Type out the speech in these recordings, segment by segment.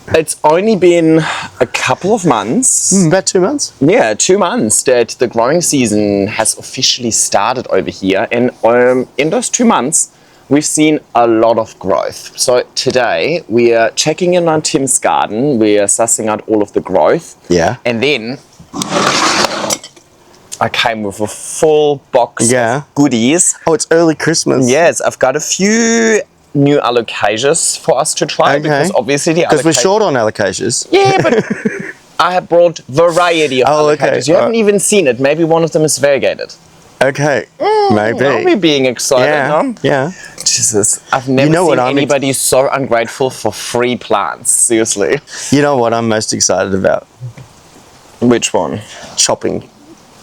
It's only been a couple of months. About 2 months? Yeah, 2 months that the growing season has officially started over here. And in those 2 months, we've seen a lot of growth. So today we are checking in on Tim's garden. We are sussing out all of the growth. Yeah. And then I came with a full box of goodies. Oh, it's early Christmas. Yes, I've got a few new Alocasias for us to try because obviously because we're short on Alocasias. Yeah, but I have brought variety of Alocasias. You haven't even seen it. Maybe one of them is variegated. Okay, maybe. Are we being excited? Yeah, yeah. Jesus, I've never seen anybody so ungrateful for free plants. Seriously. You know what I'm most excited about? Which one? Chopping.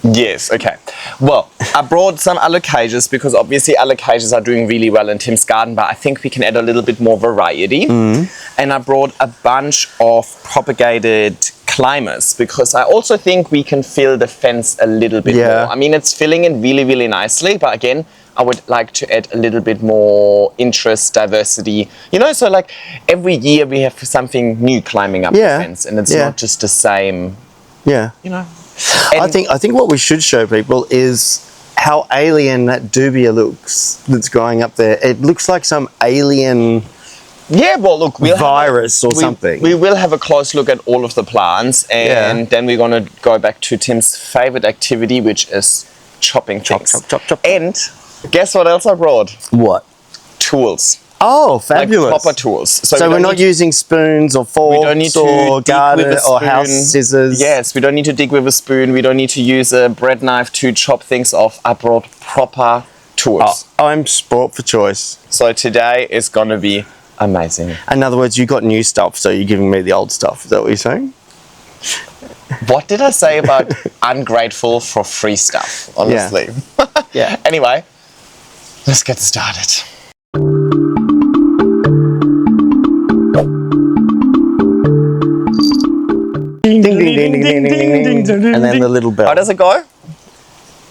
Yes, okay. Well, I brought some Alocasias because obviously Alocasias are doing really well in Tim's garden, but I think we can add a little bit more variety. And I brought a bunch of propagated climbers because I also think we can fill the fence a little bit more. I mean, it's filling in really, really nicely, but again, I would like to add a little bit more interest, diversity. You know, so like every year we have something new climbing up the fence and it's not just the same, you know. I think what we should show people is how alien that dubia looks that's growing up there. It looks like some alien well, look, virus or something. We will have a close look at all of the plants and then we're going to go back to Tim's favorite activity, which is chopping things. Chop. And guess what else I brought? What? Tools. Oh, fabulous. Like proper tools. So we're not using spoons or forks or garden or house scissors. Yes, we don't need to dig with a spoon. We don't need to use a bread knife to chop things off. I brought proper tools. Oh, I'm sport for choice. So today is going to be amazing. In other words, you got new stuff, so you're giving me the old stuff. Is that what you're saying? What did I say about ungrateful for free stuff, honestly? Yeah. Anyway, let's get started. Ding, ding, ding, ding, ding, ding, ding, and then the little bell. How does it go?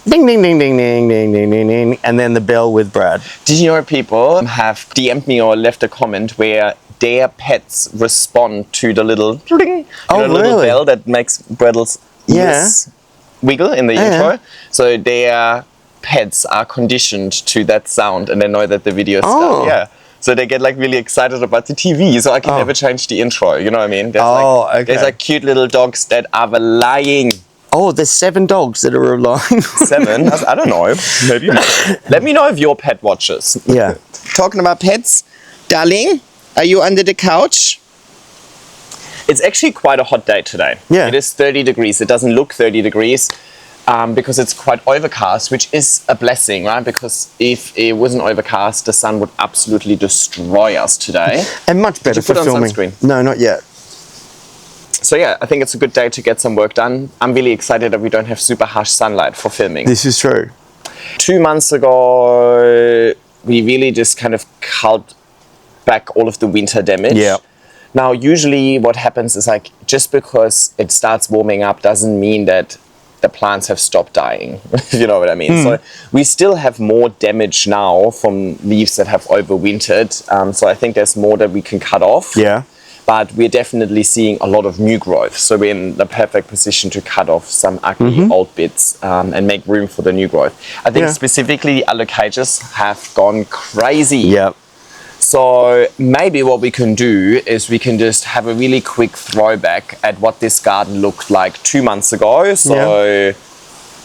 Ding, ding, ding, ding, ding, ding, ding, ding, ding, and then the bell with Brad. Did you know people have DM'd me or left a comment where their pets respond to the little ding, little bell that makes Brad's wiggle in the intro? So their pets are conditioned to that sound and they know that the video is done. So they get like really excited about the TV, so I can never change the intro, you know what I mean? There's there's like cute little dogs that are lying. Oh, there's 7 dogs that are relying. 7? I don't know. Maybe more. Let me know if your pet watches. Yeah. Talking about pets, darling, are you under the couch? It's actually quite a hot day today. Yeah. It is 30 degrees. It doesn't look 30 degrees because it's quite overcast, which is a blessing, right? Because if it wasn't overcast, the sun would absolutely destroy us today. And much better for filming. Sunscreen? No, not yet. So yeah, I think it's a good day to get some work done. I'm really excited that we don't have super harsh sunlight for filming. This is true. 2 months ago, we really just kind of culled back all of the winter damage. Yeah. Now, usually what happens is like, just because it starts warming up doesn't mean that the plants have stopped dying, if you know what I mean. So we still have more damage now from leaves that have overwintered. So I think there's more that we can cut off. Yeah. But we're definitely seeing a lot of new growth. So we're in the perfect position to cut off some ugly old bits and make room for the new growth. I think specifically the Alocasias have gone crazy. Yeah. So maybe what we can do is we can just have a really quick throwback at what this garden looked like 2 months ago. So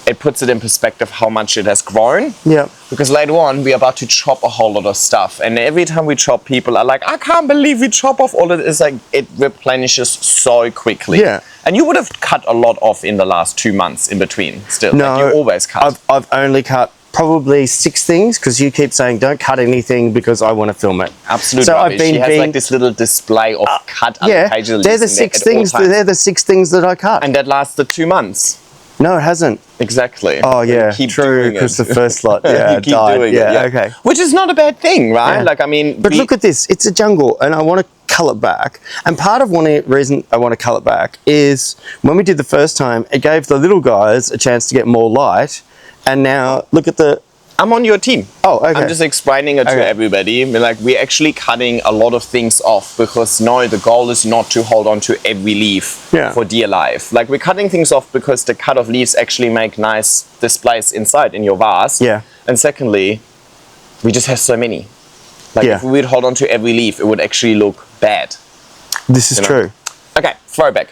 it puts it in perspective how much it has grown. Yeah. Because later on, we're about to chop a whole lot of stuff. And every time we chop, people are like, I can't believe we chop off all of it. It's like, it replenishes so quickly. Yeah. And you would have cut a lot off in the last 2 months in between still. No, like you always cut. I've only cut probably 6 things because you keep saying don't cut anything because I want to film it. Absolutely. So rubbish. She has like this little display of cut Alocasia leaves. They're the 6 things. They're the 6 things that I cut. And that lasted 2 months. No, it hasn't. Exactly. Oh yeah, keep true. Because the first lot, you keep died. Doing yeah, it, okay. Which is not a bad thing, right? Yeah. Like I mean, but look at this. It's a jungle, and I want to cull it back. And part of one reason I want to cull it back is when we did the first time, it gave the little guys a chance to get more light. And now look at the I'm on your team. Oh, okay. I'm just explaining it to Okay. everybody. Like, we're actually cutting a lot of things off because no, the goal is not to hold on to every leaf Yeah. for dear life. Like, we're cutting things off because the cut off leaves actually make nice displays inside in your vase. Yeah. And secondly, we just have so many. Like, Yeah. if we would hold on to every leaf, it would actually look bad. This is You know? true. Okay, throwback.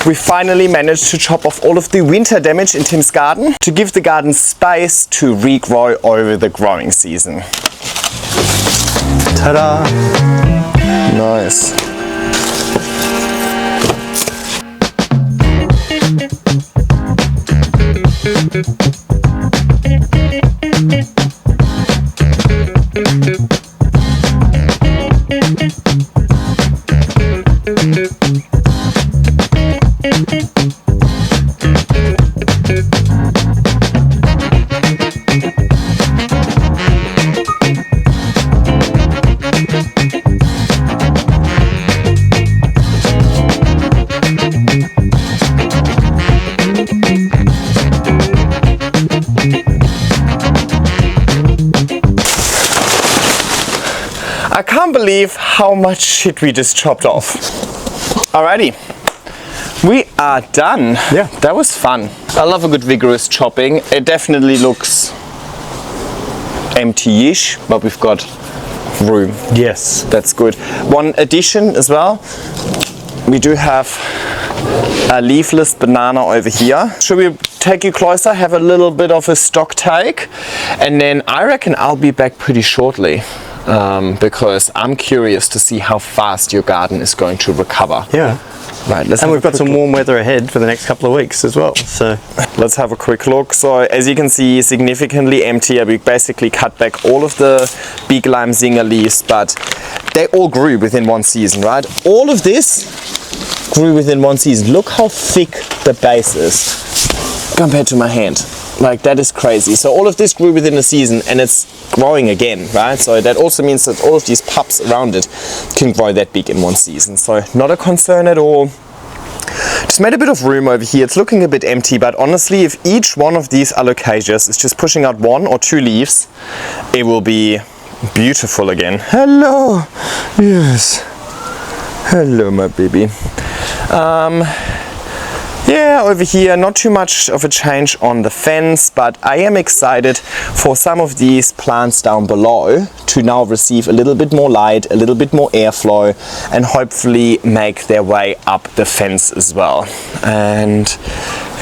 We finally managed to chop off all of the winter damage in Tim's garden to give the garden space to regrow over the growing season. Ta-da! Nice. I can't believe how much shit we just chopped off. Alrighty, we are done. Yeah. That was fun. I love a good vigorous chopping. It definitely looks empty-ish, but we've got room. Yes. That's good. One addition as well, we do have a leafless banana over here. Should we take you closer, have a little bit of a stock take, and then I reckon I'll be back pretty shortly. Because I'm curious to see how fast your garden is going to recover. Yeah. Right, let's And have we've a got quick some look. warm weather ahead for the next couple of weeks as well. So Let's have a quick look. So as you can see, significantly emptier. We basically cut back all of the big lime zinger leaves, but they all grew within one season, right? All of this grew within one season. Look how thick the base is compared to my hand. Like, that is crazy. So all of this grew within a season and it's growing again, right? So that also means that all of these pups around it can grow that big in one season. So not a concern at all. Just made a bit of room over here. It's looking a bit empty, but honestly, if each one of these Alocasias is just pushing out 1 or 2 leaves, it will be beautiful again. Hello. Yes. Hello, my baby. Yeah, over here, not too much of a change on the fence, but I am excited for some of these plants down below to now receive a little bit more light, a little bit more airflow, and hopefully make their way up the fence as well. And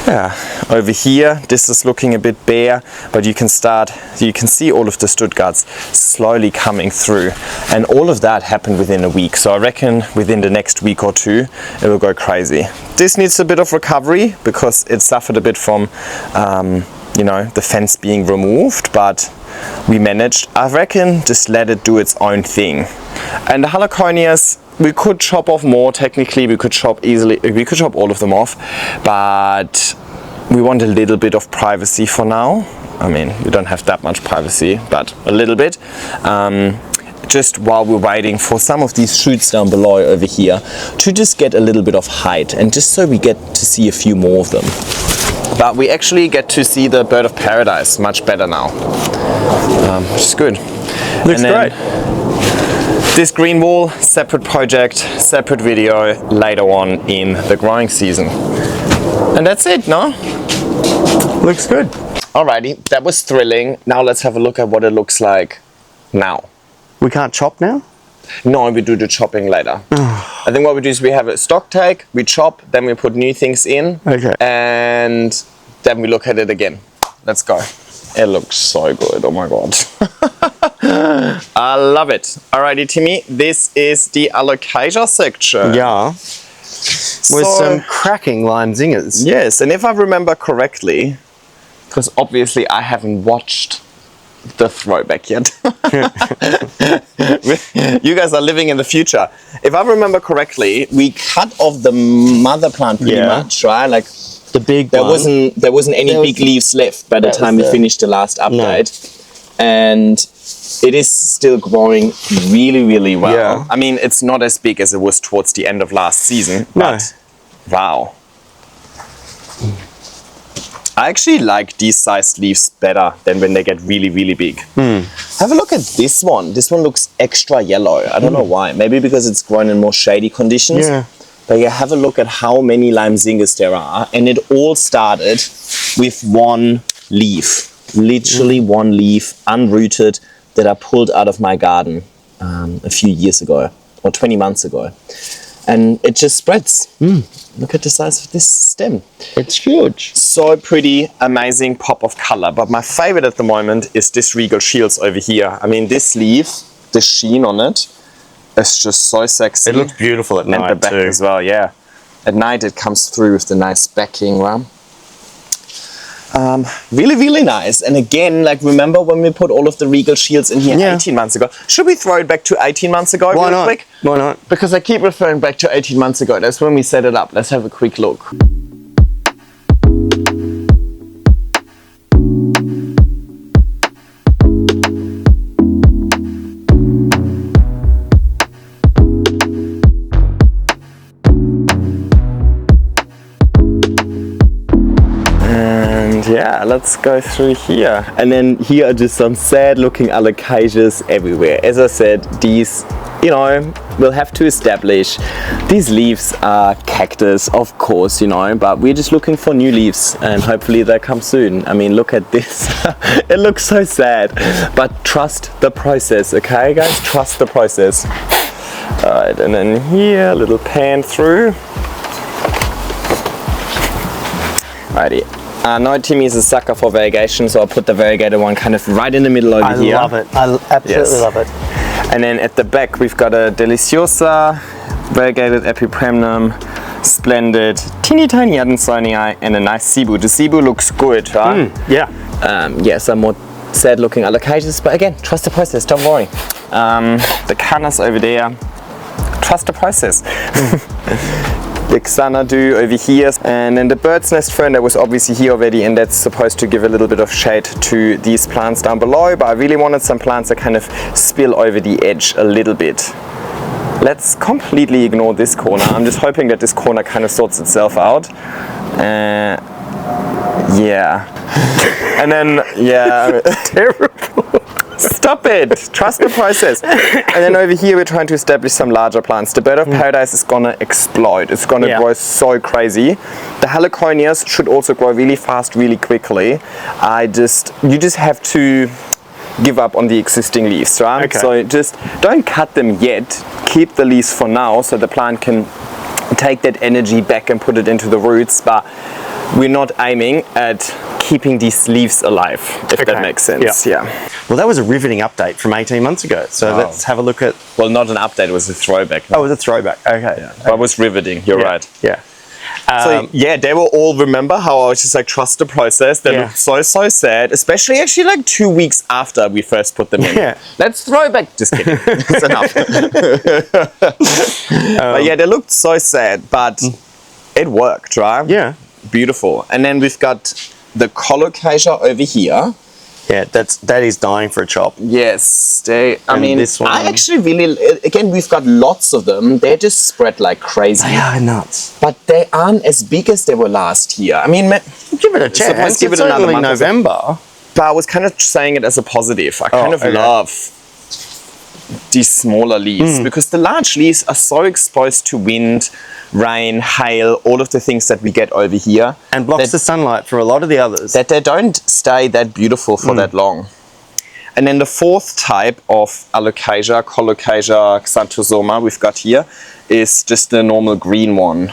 yeah, over here, this is looking a bit bare, but you can see all of the Stuttgarts slowly coming through, and all of that happened within a week. So I reckon within the next week or two, it will go crazy. This needs a bit of recovery because it suffered a bit from, you know, the fence being removed, but we managed. I reckon just let it do its own thing. And the Haloconias, we could chop off more. Technically, we could chop all of them off, but we want a little bit of privacy for now. I mean, we don't have that much privacy, but a little bit. Just while we're waiting for some of these shoots down below over here to just get a little bit of height, and just so we get to see a few more of them. But we actually get to see the bird of paradise much better now, which is good. looks great. This green wall, separate project, separate video later on in the growing season. And that's it, no? Looks good. Alrighty, that was thrilling. Now let's have a look at what it looks like now. We can't chop now? No, we do the chopping later. I think what we do is we have a stock take, we chop, then we put new things in, Okay. and then we look at it again. Let's go. It looks so good, oh my god. I love it. Alrighty, Timmy, this is the Alocasia section. Yeah. With some cracking lime zingers. Yes, and if I remember correctly, because obviously I haven't watched the throwback yet. You guys are living in the future. If I remember correctly, we cut off the mother plant pretty much, right? Like The big there one. wasn't any big leaves left by the time we finished the last update. And it is still growing really, really well. Yeah. I mean, it's not as big as it was towards the end of last season, but wow. I actually like these sized leaves better than when they get really, really big. Have a look at this one. This one looks extra yellow. I don't know why. Maybe because it's grown in more shady conditions. Yeah. But yeah, have a look at how many lime zingas there are. And it all started with one leaf. Literally one leaf, unrooted, that I pulled out of my garden a few years ago, or 20 months ago. And it just spreads. Look at the size of this stem. It's huge. So pretty, amazing pop of color. But my favorite at the moment is this Regal Shields over here. I mean, this leaf, the sheen on it, is just so sexy. It looks beautiful at And night the back too. as well, yeah. At night it comes through with the nice backing, right? Really, really nice. And again, like, remember when we put all of the Regal Shields in here 18 months ago? Should we throw it back to 18 months ago Why real not? quick? Why not? Because I keep referring back to 18 months ago. That's when we set it up. Let's have a quick look. Yeah, let's go through here. And then here are just some sad looking alocasias everywhere. As I said, these, you know, we'll have to establish these leaves are cactus, of course, you know, but we're just looking for new leaves and hopefully they come soon. I mean, look at this. It looks so sad, but trust the process, okay guys? Trust the process. All right, and then here, a little pan through. Alrighty. I know Timmy is a sucker for variegation, so I'll put the variegated one kind of right in the middle over here. I love it. I absolutely love it. And then at the back we've got a Deliciosa, variegated Epipremnum, splendid, teeny tiny Understory, and a nice Cebu. The Cebu looks good, right? Yeah. Yeah, some more sad looking alocasias, but again, trust the process, don't worry. The Canas over there, trust the process. The Xanadu over here, and then the bird's nest fern that was obviously here already, and that's supposed to give a little bit of shade to these plants down below, but I really wanted some plants that kind of spill over the edge a little bit. Let's completely ignore this corner. I'm just hoping that this corner kind of sorts itself out. Yeah. And then, yeah. Terrible. Stop it! Trust the process. And then over here we're trying to establish some larger plants. The bird of paradise is gonna explode. It's gonna grow so crazy. The heliconias should also grow really fast, really quickly. You just have to give up on the existing leaves, right? Okay. So just don't cut them yet. Keep the leaves for now so the plant can take that energy back and put it into the roots, but we're not aiming at keeping these leaves alive, if that makes sense. Yeah. Well, that was a riveting update from 18 months ago. So let's have a look at... Well, not an update, it was a throwback. Oh, it was a throwback. Okay. Yeah. But it was riveting, you're right. Yeah. So yeah, they will all remember how I was just like, trust the process. They looked so sad, especially actually like 2 weeks after we first put them in. Yeah. Let's throw back. Just kidding. It's enough. But yeah, they looked so sad, but it worked, right? Yeah. Beautiful. And then we've got the Alocasia over here. Yeah, that is dying for a chop. Yes, I mean, this one. I actually really, again, we've got lots of them. They just spread like crazy. They are nuts. But they aren't as big as they were last year. I mean, Give it a chance. Give it It's another only month or so. November. But I was kind of saying it as a positive. I kind of love these smaller leaves because the large leaves are so exposed to wind, rain, hail, all of the things that we get over here. And blocks the sunlight for a lot of the others. That they don't stay that beautiful for that long. And then the fourth type of Alocasia, Colocasia xanthosoma we've got here is just the normal green one,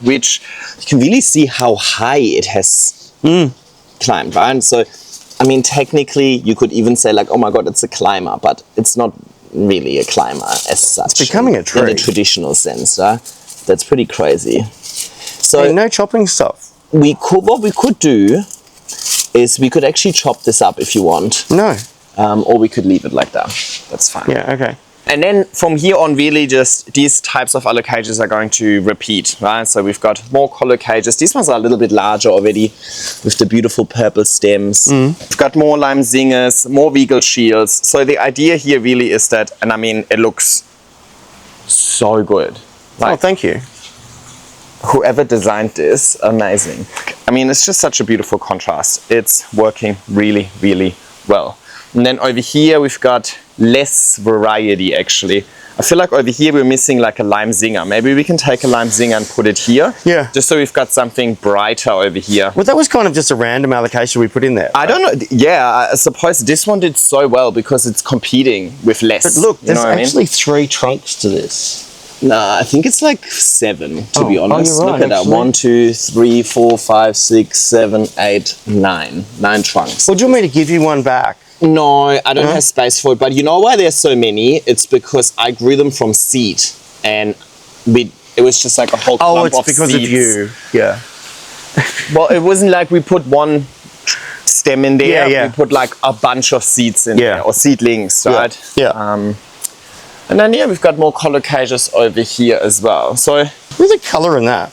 which you can really see how high it has climbed, right? So, I mean, technically you could even say like, oh my God, it's a climber, but it's not really a climber as such. It's becoming a tree. In the traditional sense, right? That's pretty crazy. So Hey, no chopping stuff. what we could do is we could actually chop this up if you want. No. Or we could leave it like that. That's fine. Yeah, okay. And then from here on, really just these types of alocasias are going to repeat, right? So we've got more colocasias. These ones are a little bit larger already with the beautiful purple stems. We've got more lime zingers, more Regal shields. So the idea here really is that, and I mean, it looks so good. Oh, thank you. Whoever designed this, amazing. I mean, it's just such a beautiful contrast. It's working really, really well. And then over here, we've got less variety, actually. I feel like over here, we're missing like a lime zinger. Maybe we can take a lime zinger and put it here. Yeah. Just so we've got something brighter over here. Well, that was kind of just a random Alocasia we put in there. I don't know. Yeah, I suppose this one did so well because it's competing with less. But look, there's actually actually 3 trunks to this. Nah, I think it's like 7, to be honest. you're right, Look at that. actually. 1, 2, 3, 4, 5, 6, 7, 8, 9. 9 trunks. Well, do you want me to give you one back? No, I don't have space for it. But you know why there's so many? It's because I grew them from seed. And it was just like a whole clump of seeds. Oh, it's because of you. Yeah. Well, it wasn't like we put one stem in there. Yeah, yeah. We put like a bunch of seeds in there. Or seedlings, right? Yeah. And then, yeah, we've got more colocasias over here as well. So, There's a colour in that.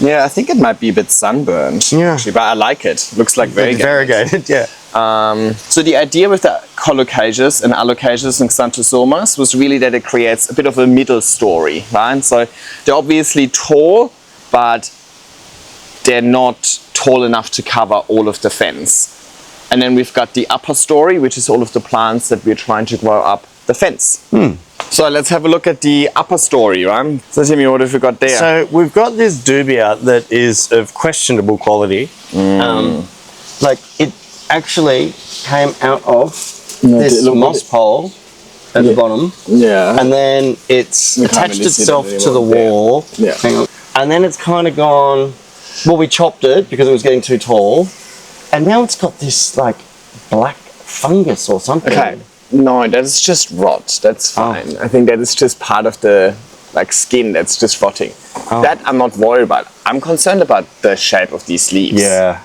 yeah, I think it might be a bit sunburned. Yeah. Actually, but I like it. Looks like variegated. Variegated, yeah. So the idea with the colocasias and alocasias and xanthosomas was really that it creates a bit of a middle story, right? So they're obviously tall, but they're not tall enough to cover all of the fence. And then we've got the upper story, which is all of the plants that we're trying to grow up the fence. So let's have a look at the upper story, right? So Timmy, what have we got there? So we've got this dubia that is of questionable quality. Like it actually came out of this moss pole at the bottom. Yeah. And then it's attached really see itself that to the anymore. wall. Yeah. Hang on. And then it's kind of gone, well, we chopped it because it was getting too tall. And now it's got this like black fungus or something. Okay. No, that's just rot. That's fine. I think that is just part of the like skin that's just rotting. That I'm not worried about. I'm concerned about the shape of these leaves. Yeah.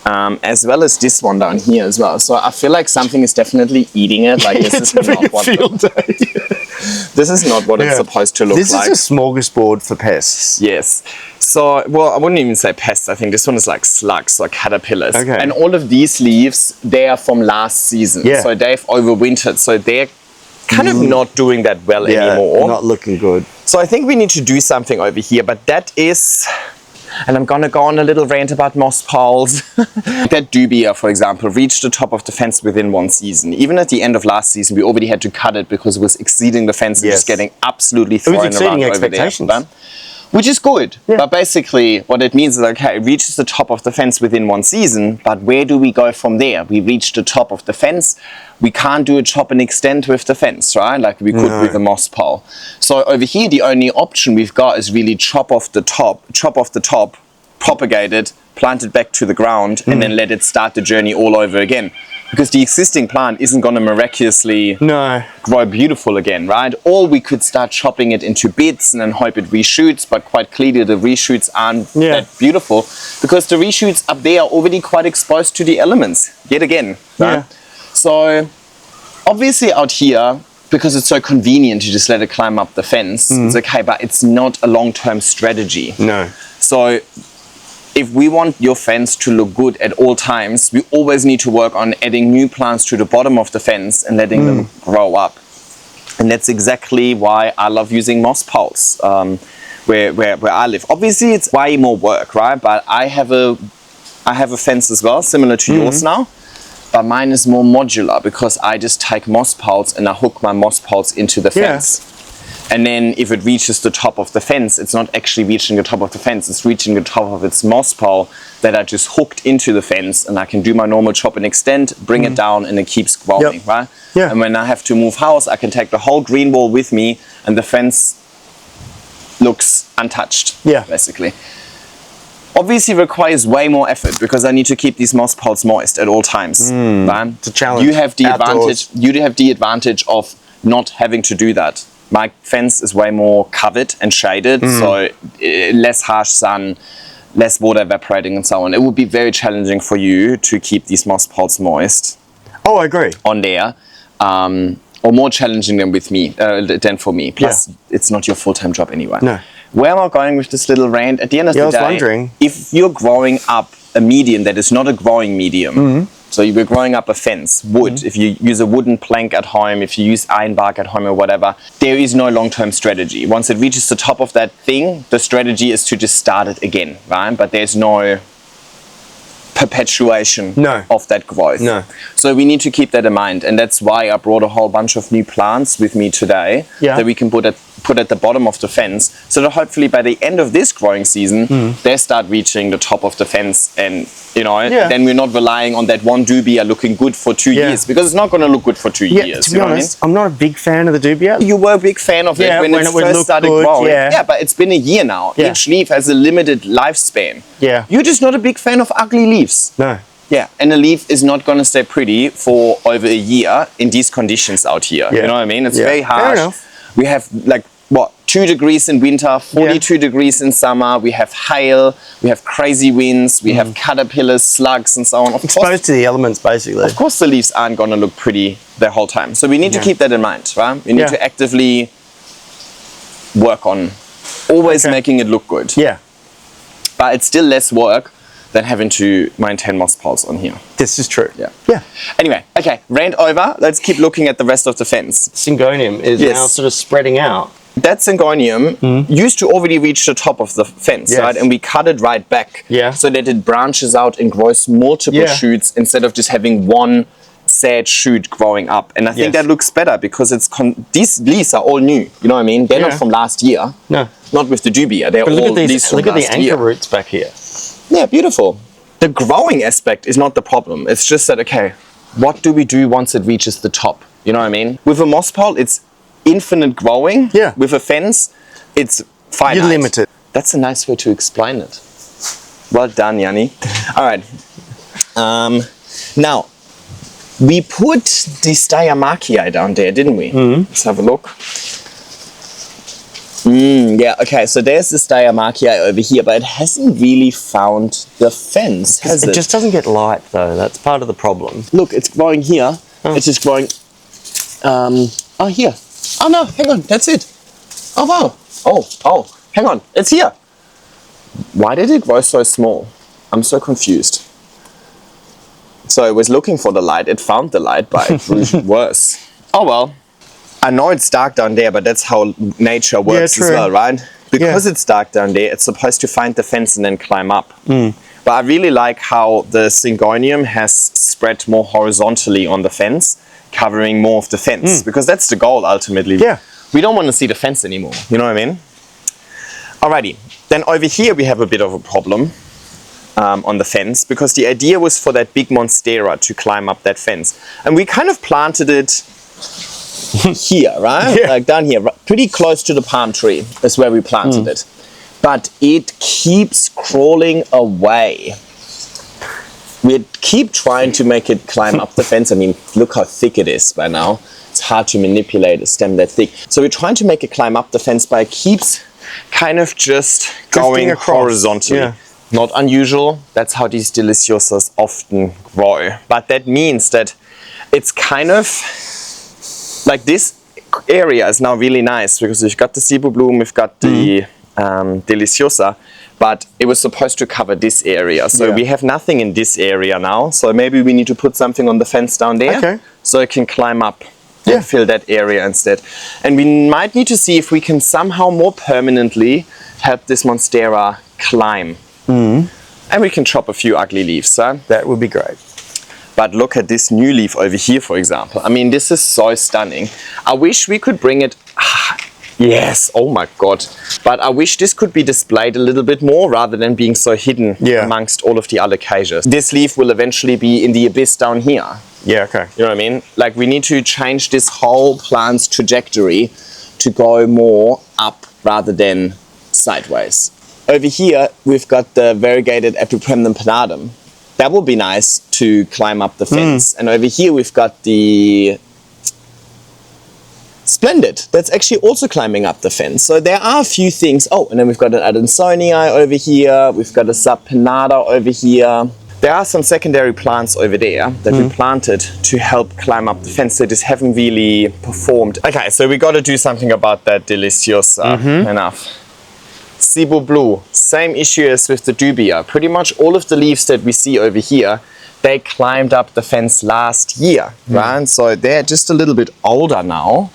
As well as this one down here as well. So I feel like something is definitely eating it. Like this is not what this is not what it's supposed to look like. This is a smorgasbord for pests. Yes. So, well, I wouldn't even say pests. I think this one is like slugs or caterpillars. Okay. And all of these leaves, they are from last season. Yeah. So they've overwintered. So they're kind of not doing that well anymore. Not looking good. So I think we need to do something over here. But that is... And I'm gonna go on a little rant about moss poles. That dubia, for example, reached the top of the fence within 1 season. Even at the end of last season, we already had to cut it because it was exceeding the fence and just getting absolutely thrown around exceeding over expectations. there. Which is good. But basically, what it means is, okay, it reaches the top of the fence within 1 season, but where do we go from there? We reach the top of the fence. We can't do a chop and extend with the fence, right? Like we could with a moss pole. So over here, the only option we've got is really chop off the top, propagate it, plant it back to the ground, and then let it start the journey all over again. Because the existing plant isn't going to miraculously grow beautiful again, right? Or we could start chopping it into bits and then hope it reshoots, but quite clearly the reshoots aren't that beautiful because the reshoots up there are already quite exposed to the elements, yet again, right? So obviously out here, because it's so convenient to just let it climb up the fence, it's okay, but it's not a long-term strategy. No. So if we want your fence to look good at all times, we always need to work on adding new plants to the bottom of the fence and letting them grow up. And that's exactly why I love using moss poles where I live. Obviously, it's way more work, right? But I have a fence as well, similar to yours now. But mine is more modular because I just take moss poles and I hook my moss poles into the fence. And then if it reaches the top of the fence, it's not actually reaching the top of the fence, it's reaching the top of its moss pole that I just hooked into the fence, and I can do my normal chop and extend, bring it down, and it keeps growing, right? Yeah. And when I have to move house, I can take the whole green wall with me and the fence looks untouched, basically. Obviously requires way more effort because I need to keep these moss poles moist at all times, right? It's a challenge. You have the advantage of not having to do that. My fence is way more covered and shaded, so less harsh sun, less water evaporating and so on. It would be very challenging for you to keep these moss poles moist. Oh, I agree. On there, or more challenging than for me. Plus, it's not your full-time job anyway. No. Where am I going with this little rant? At the end of the day, wondering. If you're growing up a medium that is not a growing medium, so you were growing up a fence, wood, if you use a wooden plank at home, if you use iron bark at home or whatever, there is no long-term strategy. Once it reaches the top of that thing, the strategy is to just start it again, right? But there's no perpetuation No. of that growth. No. So we need to keep that in mind, and that's why I brought a whole bunch of new plants with me today that we can put at the bottom of the fence, so that hopefully by the end of this growing season they start reaching the top of the fence, and then we're not relying on that one dubia looking good for 2 years, because it's not going to look good for 2 years. To be honest, I'm not a big fan of the dubia. You were a big fan of it when it first started growing. Yeah, but it's been a year now. Yeah. Each leaf has a limited lifespan. Yeah. You're just not a big fan of ugly leaves. No. Yeah, and a leaf is not going to stay pretty for over a year in these conditions out here. Yeah. You know what I mean? It's very Fair harsh. enough. We have 2 degrees in winter, 42 degrees in summer. We have hail, we have crazy winds, we have caterpillars, slugs, and so on. Exposed to the elements, basically. Of course, the leaves aren't going to look pretty the whole time. So we need to keep that in mind, right? We need to actively work on always making it look good. Yeah. But it's still less work than having to maintain moss poles on here. This is true. Yeah. Yeah. Anyway, okay, rant over. Let's keep looking at the rest of the fence. Syngonium is now sort of spreading out. That syngonium used to already reach the top of the fence, right? And we cut it right back so that it branches out and grows multiple shoots instead of just having one sad shoot growing up. And I think that looks better because these leaves are all new. You know what I mean? They're not from last year. No. Not with the dubia. They're all look at leaves from look at the last anchor year. roots back here. Yeah, beautiful. The growing aspect is not the problem. It's just that, okay, what do we do once it reaches the top? You know what I mean? With a moss pole, it's infinite growing. Yeah. With a fence, it's finite. You're limited. That's a nice way to explain it. Well done, Yanni. All right. Now, we put the Styamachii down there, didn't we? Let's have a look. Yeah, okay, so there's the Styamachii over here, but it hasn't really found the fence, has it? It just doesn't get light, though. That's part of the problem. Look, it's growing here. It's just growing... here. Oh, no, hang on, that's it. Oh, wow. Oh, hang on, it's here. Why did it grow so small? I'm so confused. So it was looking for the light, it found the light, but it grew worse. Oh, well. I know it's dark down there, but that's how nature works as well, right? Because it's dark down there, it's supposed to find the fence and then climb up. But I really like how the syngonium has spread more horizontally on the fence, covering more of the fence, because that's the goal ultimately. Yeah. We don't want to see the fence anymore, you know what I mean? Alrighty, then over here we have a bit of a problem on the fence, because the idea was for that big monstera to climb up that fence. And we kind of planted it here, right? Yeah. Like down here, pretty close to the palm tree is where we planted it. But it keeps crawling away. We keep trying to make it climb up the fence. I mean, look how thick it is by now. It's hard to manipulate a stem that thick. So we're trying to make it climb up the fence, but it keeps kind of just going horizontally. Yeah. Not unusual. That's how these deliciosas often grow. But that means that it's kind of like this area is now really nice because we've got the Cebu bloom, we've got the deliciosa, but it was supposed to cover this area. So we have nothing in this area now. So maybe we need to put something on the fence down there so it can climb up and fill that area instead. And we might need to see if we can somehow more permanently help this monstera climb. And we can chop a few ugly leaves. Huh? That would be great. But look at this new leaf over here, for example. I mean, this is so stunning. I wish we could bring it... yes, oh my God. But I wish this could be displayed a little bit more rather than being so hidden amongst all of the Alocasias. This leaf will eventually be in the abyss down here. Yeah, okay. You know what I mean? Like, we need to change this whole plant's trajectory to go more up rather than sideways. Over here, we've got the variegated Epipremnum pinnatum. That would be nice to climb up the fence. And over here, we've got the Splendid. That's actually also climbing up the fence. So there are a few things. Oh, and then we've got an Adansonii over here. We've got a Subpinnata over here. There are some secondary plants over there that we planted to help climb up the fence that just haven't really performed. Okay, so we got to do something about that Deliciosa. Enough. Cebu Blue, same issue as with the dubia. Pretty much all of the leaves that we see over here, they climbed up the fence last year, right? So they're just a little bit older now.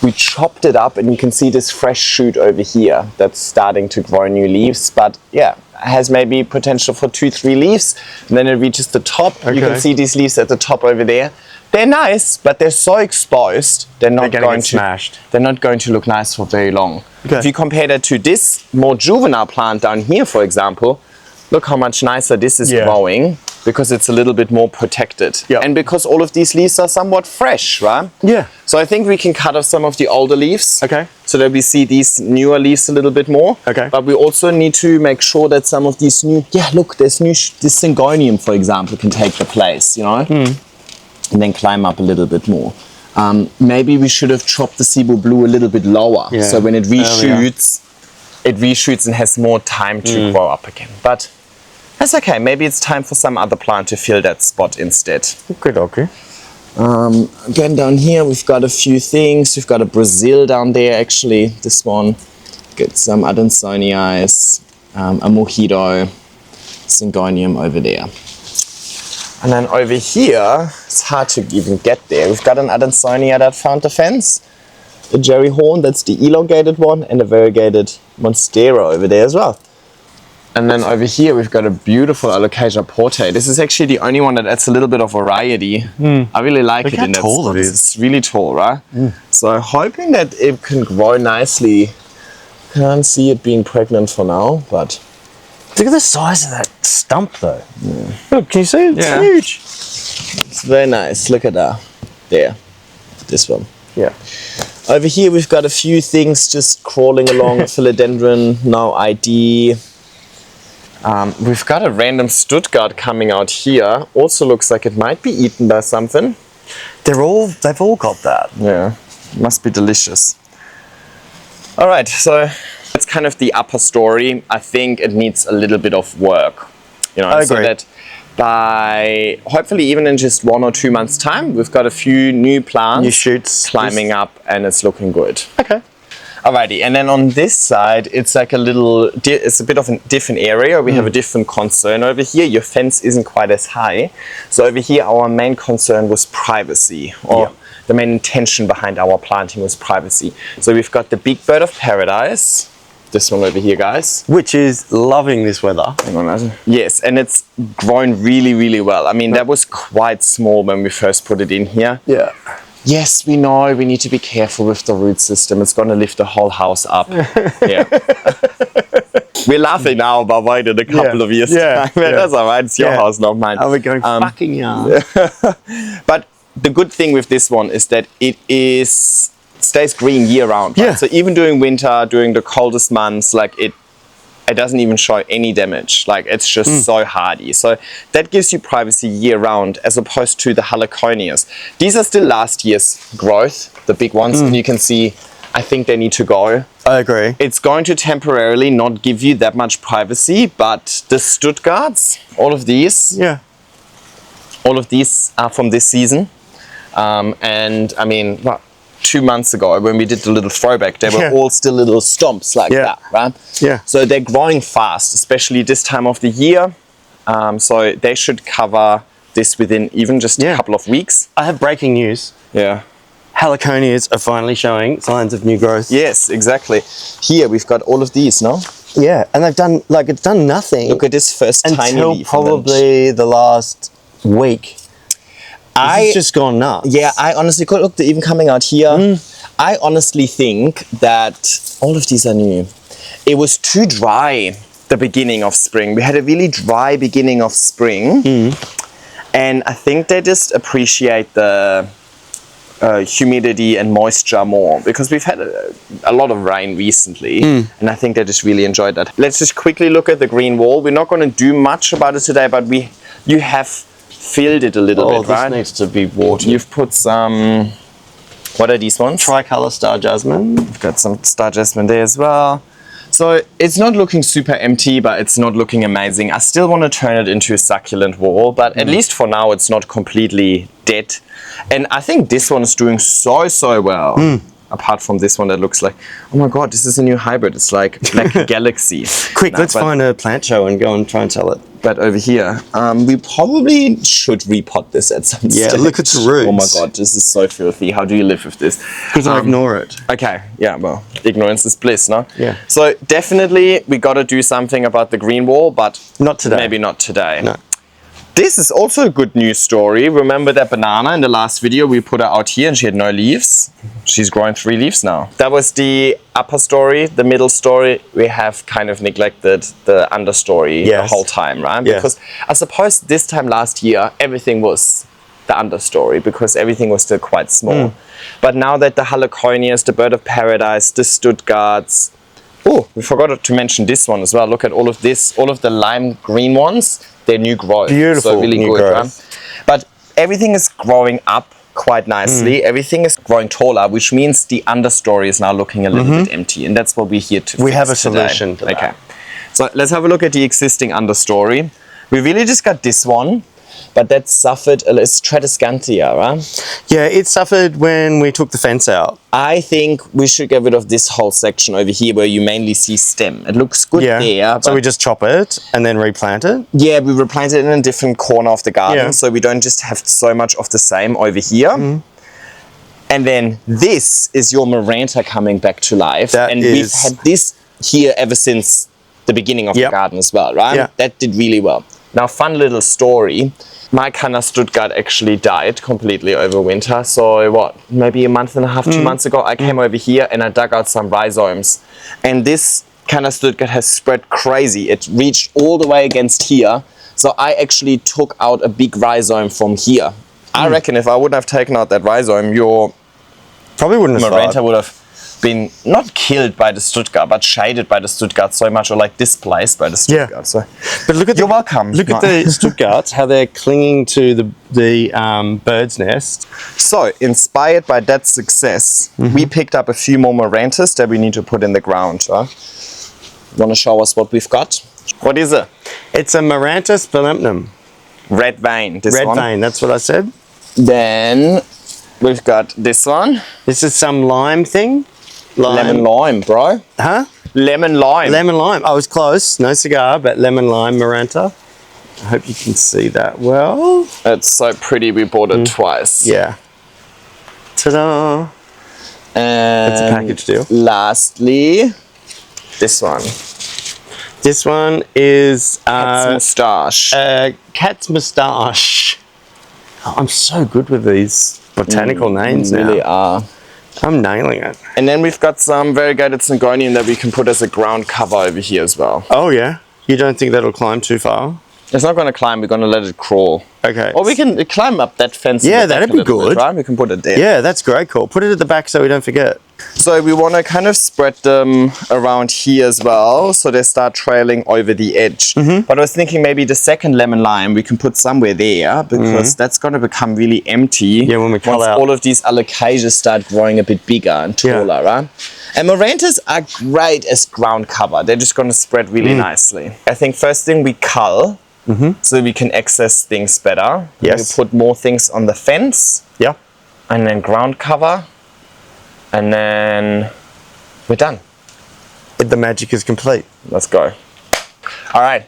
We chopped it up and you can see this fresh shoot over here that's starting to grow new leaves. But yeah, has maybe potential for 2-3 leaves, and then it reaches the top. You can see these leaves at the top over there. They're nice, but they're so exposed, they're not going to smashed. They're not going to look nice for very long. Okay. If you compare that to this more juvenile plant down here, for example, look how much nicer this is growing, because it's a little bit more protected. Yep. And because all of these leaves are somewhat fresh, right? Yeah. So I think we can cut off some of the older leaves. Okay. So that we see these newer leaves a little bit more. Okay. But we also need to make sure that some of these new, look, there's this syngonium, for example, can take the place, you know? And then climb up a little bit more. Maybe we should have chopped the Cebu Blue a little bit lower. Yeah. So when it reshoots, it reshoots and has more time to grow up again. But that's okay. Maybe it's time for some other plant to fill that spot instead. Okay. Again, down here, we've got a few things. We've got a Brazil down there, actually, this one. Get some Adansoniais, a Mojito, Syngonium over there. And then over here, it's hard to even get there. We've got an Adansonia that found the fence, a Jerry Horn, that's the elongated one, and a variegated Monstera over there as well. And then over here, we've got a beautiful Alocasia Porte. This is actually the only one that adds a little bit of variety. I really like it in that tall spot. it is. It's really tall, right? So hoping that it can grow nicely. Can't see it being pregnant for now, but look at the size of that stump, though. Look, can you see it? It's huge. it's very nice. Look at that. There. This one. Yeah. Over here, we've got a few things just crawling along. Philodendron, now ID. We've got a random Stuttgart coming out here. Also looks like it might be eaten by something. They've all got that. Yeah, must be delicious. All right, so that's kind of the upper story. I think it needs a little bit of work, you know, so that by hopefully even in just 1 or 2 months' time, we've got a few new plants, new shoots climbing up, and it's looking good. Okay. Alrighty, and then on this side, it's like it's a bit of a different area. We have a different concern over here. Your fence isn't quite as high. So over here, our main concern was privacy, or the main intention behind our planting was privacy. So we've got the big bird of paradise, this one over here, guys. Which is loving this weather. Hang on, yes, and it's grown really, really well. I mean, that was quite small when we first put it in here. Yeah. Yes, we know we need to be careful with the root system. It's going to lift the whole house up. We're laughing now about why in a couple of years time. That's all right. It's your house, not mine. Are we going fucking yard? But the good thing with this one is that it stays green year round. Right? So even during winter, during the coldest months, like it doesn't even show any damage. Like it's just so hardy. So that gives you privacy year round as opposed to the Heliconias. These are still last year's growth, the big ones. And you can see, I think they need to go. I agree. It's going to temporarily not give you that much privacy, but the Stuttgarts, all of these are from this season. And I mean, 2 months ago when we did the little throwback, they were all still little stumps like that, right? Yeah. So they're growing fast, especially this time of the year. So they should cover this within even just a couple of weeks. I have breaking news. Yeah. Heliconias are finally showing signs of new growth. Yes, exactly. Here we've got all of these, no? Yeah, and they've done, like, it's done nothing. Look at this first tiny leaf. Until probably the last week. It's just gone nuts. Yeah, I honestly, look, they're even coming out here. I honestly think that all of these are new. It was too dry the beginning of spring. We had a really dry beginning of spring. And I think they just appreciate the humidity and moisture more because we've had a lot of rain recently. And I think they just really enjoyed that. Let's just quickly look at the green wall. We're not going to do much about it today, but you have filled it a little bit, right? This needs to be watered. You've put some, what are these ones? Tricolour star jasmine. We've got some star jasmine there as well. So it's not looking super empty, but it's not looking amazing. I still want to turn it into a succulent wall, but at least for now it's not completely dead. And I think this one is doing so well. apart from this one that looks like, oh my god, this is a new hybrid. It's like Black Galaxy. Quick, let's find a plant show and go and try and sell it. But over here, we probably should repot this at some stage. Yeah, look at the roots. Oh my god, this is so filthy. How do you live with this? Because I ignore it. Okay, yeah, well, ignorance is bliss, no? Yeah. So definitely we got to do something about the green wall, but Not today. maybe not today. No. This is also a good news story. Remember that banana in the last video? We put her out here and she had no leaves. She's growing 3 leaves now. That was the upper story. The middle story, we have kind of neglected the understory the whole time, right? Yes. Because I suppose this time last year, everything was the understory because everything was still quite small. But now that the Haloconias, the Bird of Paradise, the Stuttgarts, oh, we forgot to mention this one as well. Look at all of this, all of the lime green ones. They're new growth. Beautiful so really new good, growth. right? But everything is growing up quite nicely. Everything is growing taller, which means the understory is now looking a little bit empty, and that's what we're here to We fix have a today. solution for that. Okay, so let's have a look at the existing understory. We really just got this one, but that suffered. It's Tradescantia, right? Yeah, it suffered when we took the fence out. I think we should get rid of this whole section over here where you mainly see stem. It looks good there. So but we just chop it and then replant it. yeah, we replanted it in a different corner of the garden, Yeah. so we don't just have so much of the same over here. And then this is your Maranta coming back to life. That and is- we've had this here ever since the beginning of the Yep. garden as well, right? Yeah. That did really well. Now, fun little story. My Canna Stuttgart actually died completely over winter. So what, maybe a month and a half, 2 months ago, I came over here and I dug out some rhizomes. And this Canna Stuttgart has spread crazy. It reached all the way against here. So I actually took out a big rhizome from here. I reckon if I wouldn't have taken out that rhizome, your Probably wouldn't have Maranta survived. would have been not killed by the Stuttgart, but shaded by the Stuttgart so much, or like displaced by the Stuttgart. Yeah. So But look at you're welcome. Look at the Stuttgarts, how they're clinging to the bird's nest. So, inspired by that success, we picked up a few more Marantas that we need to put in the ground. Want to show us what we've got? What is it? It's a Marantas spalampnum. Red vein. This Red one. vein, that's what I said. Then we've got this one. This is some lime thing. Lemon lime, bro. Huh? Lemon lime. Lemon lime. I was close. No cigar, but lemon lime Maranta. I hope you can see that well. It's so pretty. We bought it twice. Yeah. Ta-da. And That's a package deal. Lastly, this one. This one is Cat's moustache. cat's moustache. Oh, I'm so good with these botanical names now. Really are. I'm nailing it. And then we've got some variegated Syngonium that we can put as a ground cover over here as well. Oh yeah? You don't think that'll climb too far? It's not going to climb, we're going to let it crawl. Okay. Or we can climb up that fence. in Yeah, the back that'd a be little bit, good. right? We can put it there. Yeah, that's great. Cool. Put it at the back so we don't forget. So we want to kind of spread them around here as well, so they start trailing over the edge. But I was thinking maybe the second lemon lime we can put somewhere there, because that's going to become really empty. Yeah, when we cull once out. all of these Alocasias start growing a bit bigger and taller, right? And Marantas are great as ground cover. They're just going to spread really nicely. I think first thing we cull, so we can access things better. Yes. We put more things on the fence, Yeah. and then ground cover, and then we're done. The magic is complete. Let's go. All right,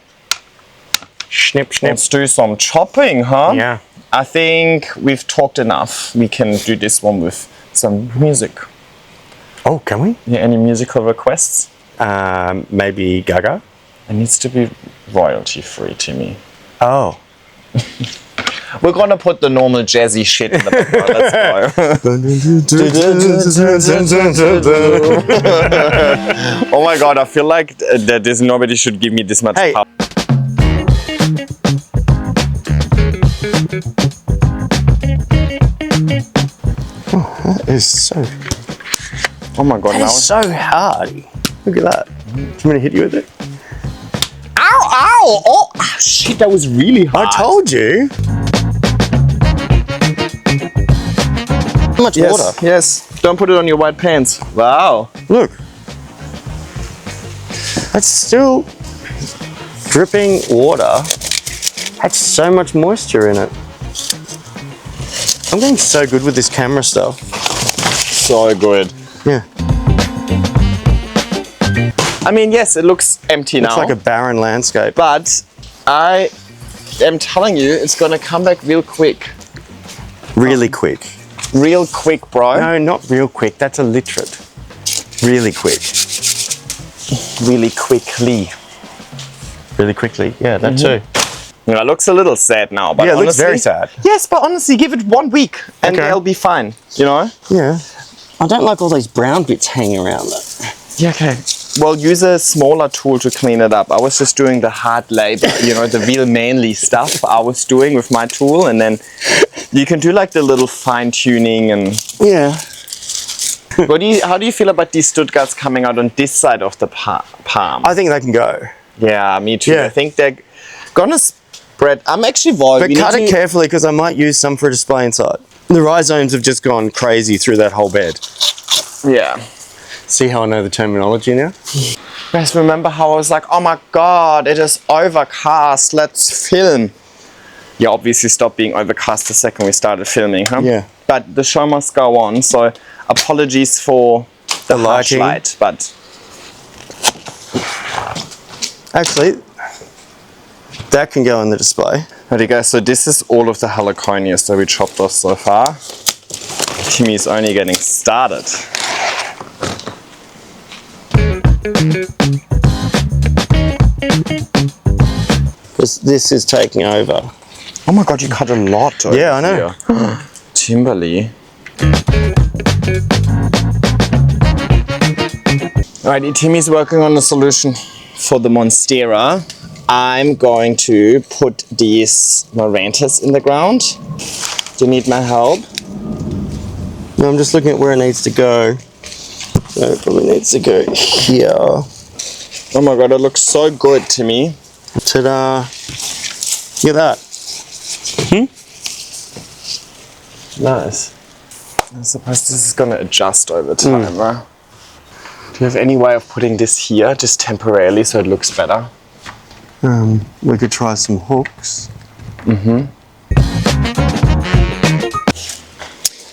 Snip, snip. let's do some chopping, huh? Yeah. I think we've talked enough. We can do this one with some music. Oh, can we? Yeah, any musical requests? Maybe Gaga? It needs to be royalty free, Timmy. Oh. We're gonna put the normal jazzy shit in the background. Let's go. Oh my god, I feel like that there's nobody should give me this much Hey. power. It's so... Oh my god, That now is so hard. Look at that. Do you want me to hit you with it? Ow, ow! Oh, shit, that was really hard. I told you. How much Yes, water? yes. Don't put it on your white pants. Wow. Look. That's still dripping water. That's so much moisture in it. I'm getting so good with this camera stuff. So good. Yeah. I mean, yes, it looks empty now. It's like a barren landscape. But I am telling you, it's gonna come back real quick. Really quick. Real quick, bro. No, not real quick. That's illiterate. Really quick. Really quickly. Really quickly. Yeah, that too. It looks a little sad now, but Yeah, it honestly, looks very sad. Yes, but honestly, give it 1 week and Okay. they'll be fine, you know? Yeah. I don't like all these brown bits hanging around though. Yeah, okay. Well, use a smaller tool to clean it up. I was just doing the hard labor, you know, the real manly stuff I was doing with my tool, and then you can do like the little fine tuning and... Yeah. How do you feel about these Stuttgarts coming out on this side of the palm? I think they can go. Yeah, me too. Yeah. I think they're gonna spread. I'm actually worried. But cut it carefully because I might use some for display inside. The rhizomes have just gone crazy through that whole bed. Yeah. See how I know the terminology now? Guys, remember how I was like, oh my god, it is overcast, let's film. Yeah, obviously stopped being overcast the second we started filming, huh? Yeah. But the show must go on, so apologies for the harsh lighting. light, but... Actually, that can go on the display. There you go, so this is all of the heliconias that we chopped off so far. Timmy's only getting started. This is taking over. Oh my god, you cut a lot over Yeah, I know. here. Timberly. Alrighty, Timmy's working on a solution for the Monstera. I'm going to put these marantas in the ground. Do you need my help? No, I'm just looking at where it needs to go. So it probably needs to go here. Oh my god, it looks so good, Timmy. Ta-da. Look at that. Nice. I suppose this is going to adjust over time, right? Do you have any way of putting this here, just temporarily, so it looks better? We could try some hooks.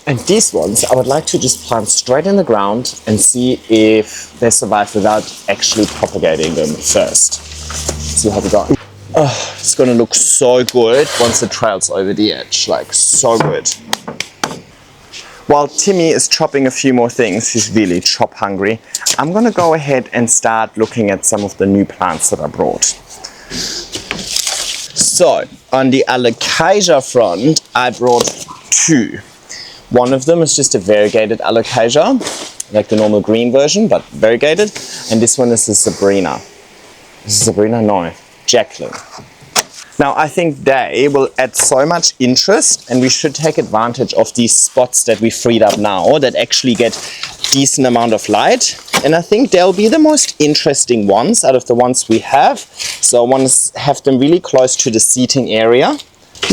And these ones, I would like to just plant straight in the ground and see if they survive without actually propagating them first. See how they go. Oh, it's gonna look so good once it trails over the edge, like so good. While Timmy is chopping a few more things, he's really chop hungry, I'm gonna go ahead and start looking at some of the new plants that I brought. So, on the Alocasia front, I brought 2. One of them is just a variegated Alocasia, like the normal green version, but variegated. And this one is a Sabrina. Is it Sabrina? No, Jacqueline. Now, I think they will add so much interest, and we should take advantage of these spots that we freed up now that actually get decent amount of light. And I think they'll be the most interesting ones out of the ones we have. So I want to have them really close to the seating area.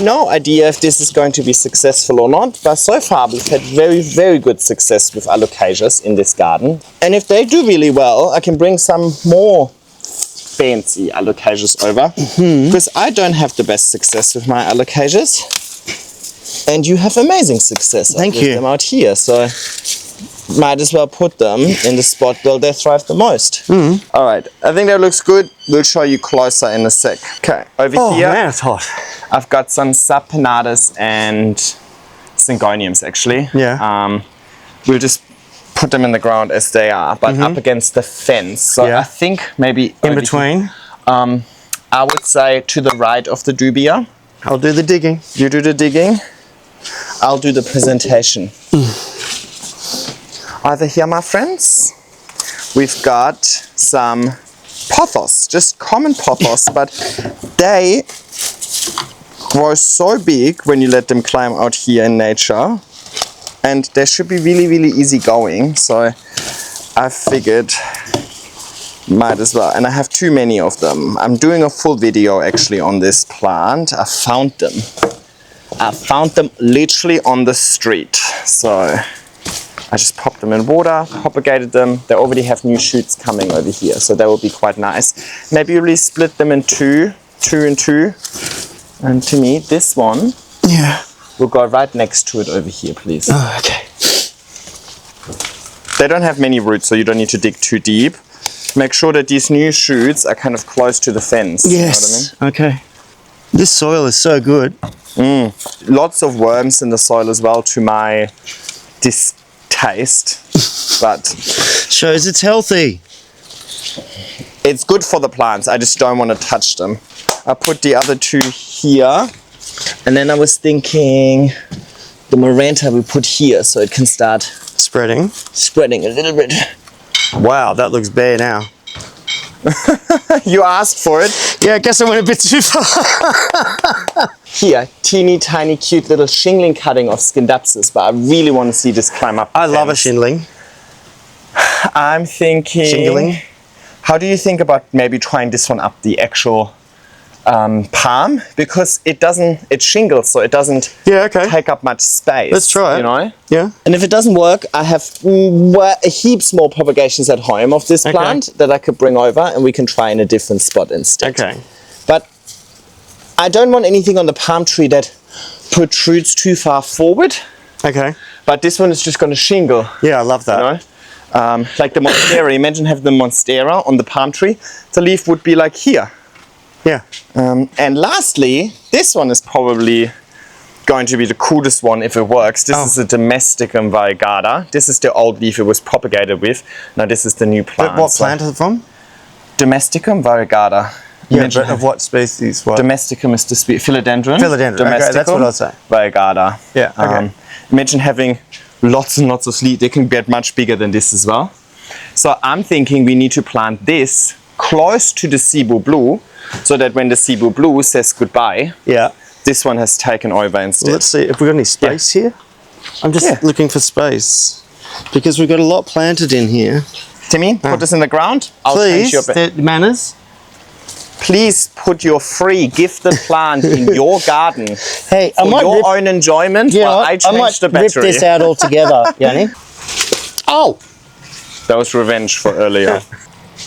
No idea if this is going to be successful or not, but so far we've had very, very good success with Alocasias in this garden. And if they do really well, I can bring some more fancy Alocasias over, because I don't have the best success with my Alocasias, and you have amazing success Thank with you. them out here, so might as well put them in the spot where they thrive the most. All right, I think that looks good. We'll show you closer in a sec. Okay, over here man, it's hot. I've got some subpinatas and syngoniums actually. Yeah. We'll just put them in the ground as they are, but up against the fence. So Yeah. I think maybe In over between. here, I would say to the right of the dubia. I'll do the digging. You do the digging, I'll do the presentation. Over here, my friends, we've got some pothos, just common pothos, but they grow so big when you let them climb out here in nature, and they should be really, really easy going. So I figured might as well, and I have too many of them. I'm doing a full video actually on this plant. I found them literally on the street. So I just popped them in water, propagated them. They already have new shoots coming over here, so that will be quite nice. Maybe really split them in two and two. And to me, this one will go right next to it over here, please. Oh, okay. They don't have many roots, so you don't need to dig too deep. Make sure that these new shoots are kind of close to the fence. Yes. You know what I mean? Okay. This soil is so good. Lots of worms in the soil as well, to my distaste, but Shows it's healthy. it's good for the plants. I just don't want to touch them. I put the other two here, and then I was thinking the maranta we put here so it can start Spreading. spreading a little bit. Wow, that looks bare now. You asked for it. Yeah, I guess I went a bit too far. Here, teeny tiny cute little shingling cutting of Scindapsus, but I really want to see this climb up. I love a shingling. I'm thinking... Shingling? How do you think about maybe trying this one up the actual palm? Because it shingles, so it doesn't Yeah, okay. take up much space. Let's try it. You know? Yeah. And if it doesn't work, I have heaps more propagations at home of this plant that I could bring over, and we can try in a different spot instead. Okay. But I don't want anything on the palm tree that protrudes too far forward. Okay. But this one is just going to shingle. Yeah, I love that. You know? Like the monstera. Imagine having the monstera on the palm tree. The leaf would be like here. Yeah. And lastly, this one is probably going to be the coolest one if it works. This is a Domesticum variegata. This is the old leaf it was propagated with. Now this is the new plant. What plant is it from? Domesticum variegata. Yeah, Imagine but of what species? What? Domesticum is the philodendron. Philodendron, okay, Domesticum that's what I was saying. variegata. Yeah, okay. Imagine having lots and lots of leaves. They can get much bigger than this as well. So I'm thinking we need to plant this close to the Cebu Blue, so that when the Cebu Blue says goodbye, Yeah. this one has taken over instead. Let's see if we've got any space here. I'm just looking for space because we've got a lot planted in here. Timmy, put this in the ground. I'll Please, change your manners. Please put your free gifted plant in your garden Hey, for your own enjoyment while I change the battery. rip this out altogether, Yanni. Oh! That was revenge for earlier.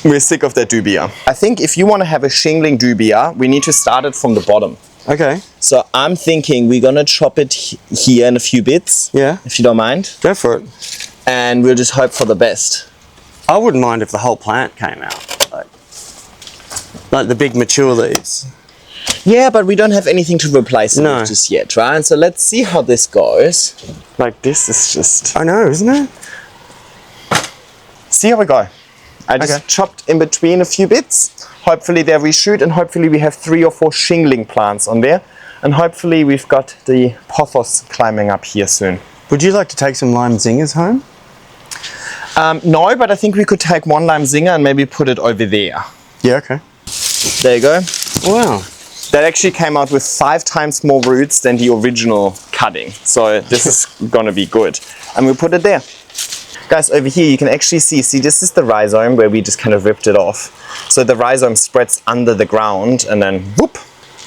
We're sick of that dubia. I think if you want to have a shingling dubia, we need to start it from the bottom. Okay. So I'm thinking we're gonna chop it here in a few bits. Yeah. If you don't mind. Go for it. And we'll just hope for the best. I wouldn't mind if the whole plant came out. Like the big mature leaves. Yeah, but we don't have anything to replace it No. with just yet, right? So let's see how this goes. Like this is just... I know, isn't it? See how we go. I just chopped in between a few bits. Hopefully there we shoot, and hopefully we have 3 or 4 shingling plants on there. And hopefully we've got the pothos climbing up here soon. Would you like to take some lime zingers home? No, but I think we could take one lime zinger and maybe put it over there. Yeah, okay. There you go. Wow. That actually came out with 5 times more roots than the original cutting. So this is gonna be good. And we'll put it there. Guys, over here you can actually see this is the rhizome where we just kind of ripped it off. So the rhizome spreads under the ground and then whoop,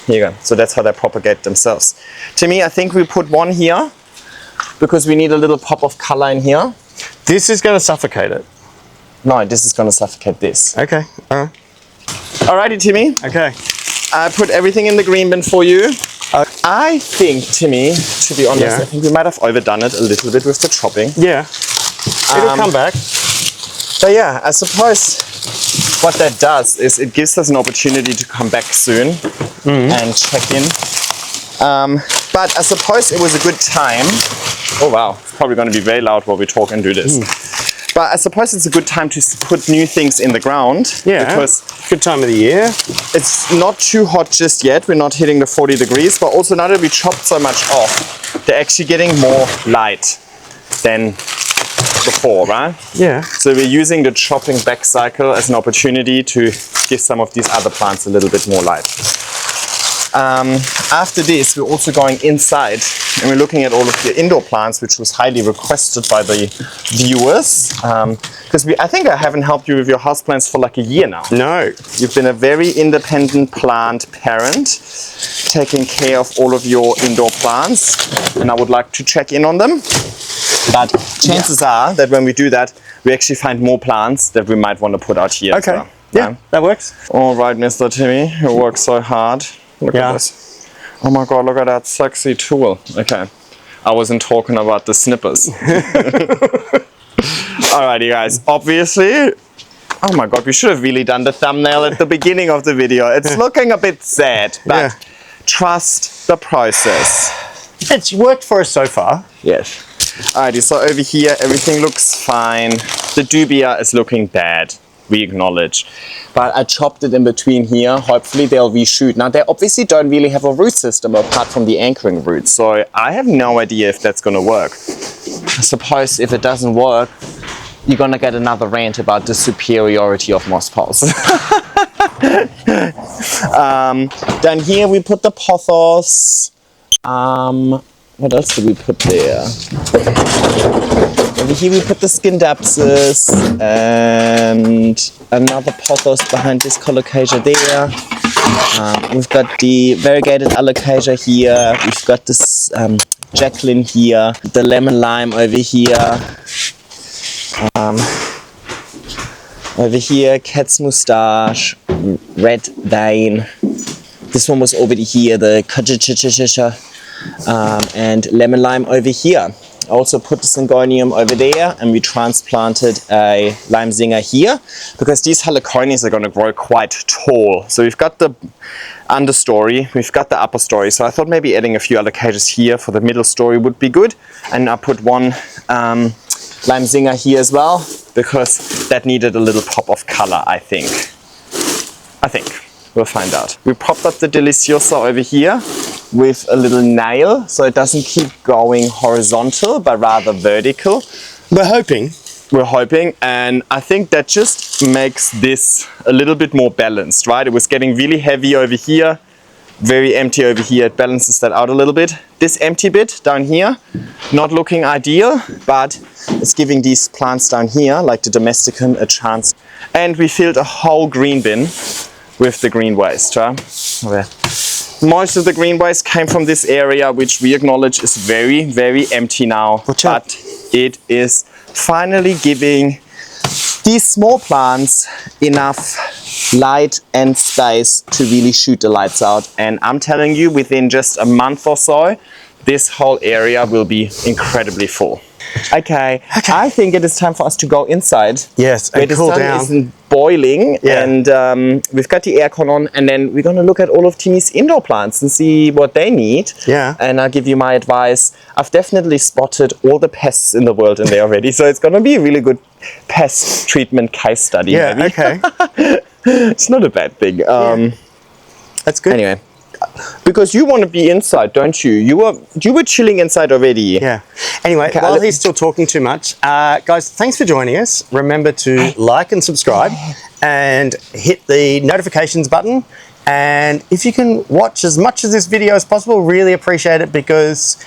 here you go. So that's how they propagate themselves. To me, I think we put one here because we need a little pop of color in here. This is going to suffocate it. No, this is gonna suffocate this. Okay. Alright. Alrighty, Timmy. Okay. I put everything in the green bin for you. I think, Timmy, to be honest, I think we might have overdone it a little bit with the chopping. Yeah. It'll come back. But yeah, I suppose what that does is it gives us an opportunity to come back soon and check in. But I suppose it was a good time. Oh wow, it's probably going to be very loud while we talk and do this. But I suppose it's a good time to put new things in the ground. Yeah, because good time of the year. it's not too hot just yet. We're not hitting the 40 degrees, but also now that we chopped so much off, they're actually getting more light than before, right? Yeah. So we're using the chopping back cycle as an opportunity to give some of these other plants a little bit more light. After this, we're also going inside and we're looking at all of the indoor plants, which was highly requested by the viewers. Because I think I haven't helped you with your houseplants for like a year now. No. You've been a very independent plant parent, taking care of all of your indoor plants, and I would like to check in on them. But chances are that when we do that, we actually find more plants that we might want to put out here. Okay. As well. Yeah, that works. All right, Mr. Timmy, you work so hard. Look at this. Oh my God, look at that sexy tool. Okay, I wasn't talking about the snippers. Alrighty guys, obviously, oh my god, we should have really done the thumbnail at the beginning of the video. It's looking a bit sad, but trust the process. It's worked for us so far. Yes. Alrighty, so over here, everything looks fine. The dubia is looking bad, we acknowledge. But I chopped it in between here. Hopefully they'll reshoot. Now, they obviously don't really have a root system apart from the anchoring roots. So I have no idea if that's going to work. I suppose if it doesn't work, you're going to get another rant about the superiority of moss poles. Down here, we put the pothos. What else did we put there? Over here we put the Scindapsus and another pothos behind this Alocasia there. We've got the variegated Alocasia here. We've got this Jacqueline here. The lemon lime over here. Over here, cat's moustache, red vein. This one was already here, the and lemon lime over here. I also put the Syngonium over there, and we transplanted a lime zinger here because these heliconias are going to grow quite tall. So we've got the understory, we've got the upper story. So I thought maybe adding a few alocasias here for the middle story would be good. And I put one lime zinger here as well because that needed a little pop of color, I think. We'll find out. We propped up the Deliciosa over here with a little nail so it doesn't keep going horizontal but rather vertical. We're hoping, and I think that just makes this a little bit more balanced, right? It was getting really heavy over here, very empty over here. It balances that out a little bit. This empty bit down here, not looking ideal, but it's giving these plants down here, like the Domesticum, a chance. And we filled a whole green bin with the green waste. Most of the green waste came from this area, which we acknowledge is very, very empty now. But it is finally giving these small plants enough light and space to really shoot the lights out. And I'm telling you, within just a month or so, this whole area will be incredibly full. Okay, I think it is time for us to go inside. Yes, and cool down. The sun isn't boiling, and we've got the aircon on, and then we're going to look at all of Timmy's indoor plants and see what they need. Yeah. And I'll give you my advice. I've definitely spotted all the pests in the world in there already, so it's going to be a really good pest treatment case study. Yeah, maybe. okay. It's not a bad thing. That's good. Anyway. Because you want to be inside, don't you? You were chilling inside already. Yeah. Anyway, while he's still talking too much, guys, thanks for joining us. Remember to like and subscribe and hit the notifications button. And if you can watch as much of this video as possible, really appreciate it because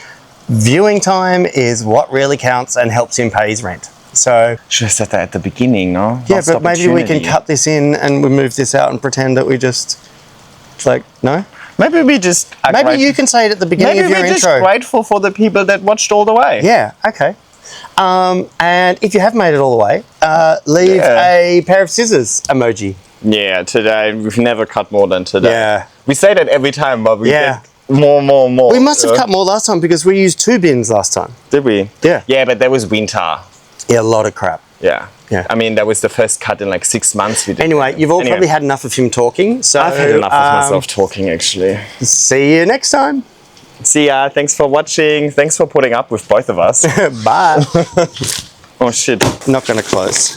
viewing time is what really counts and helps him pay his rent. So should have said that at the beginning, no? Yeah, but maybe we can cut this in and we move this out and pretend that we just, like, no? Maybe we just... Maybe you can say it at the beginning of your intro. Maybe we're just grateful for the people that watched all the way. Yeah, okay. And if you have made it all the way, leave a pair of scissors emoji. Yeah, today. We've never cut more than today. Yeah. We say that every time, but we get more. We must have cut more last time because we used 2 bins last time. Did we? Yeah. Yeah, but that was winter. Yeah, a lot of crap. Yeah. Yeah. I mean, that was the first cut in like 6 months we did. Anyway, you've all probably had enough of him talking. So I've had enough of myself talking, actually. See you next time. See ya. Thanks for watching. Thanks for putting up with both of us. Bye. Oh, shit. Not going to close.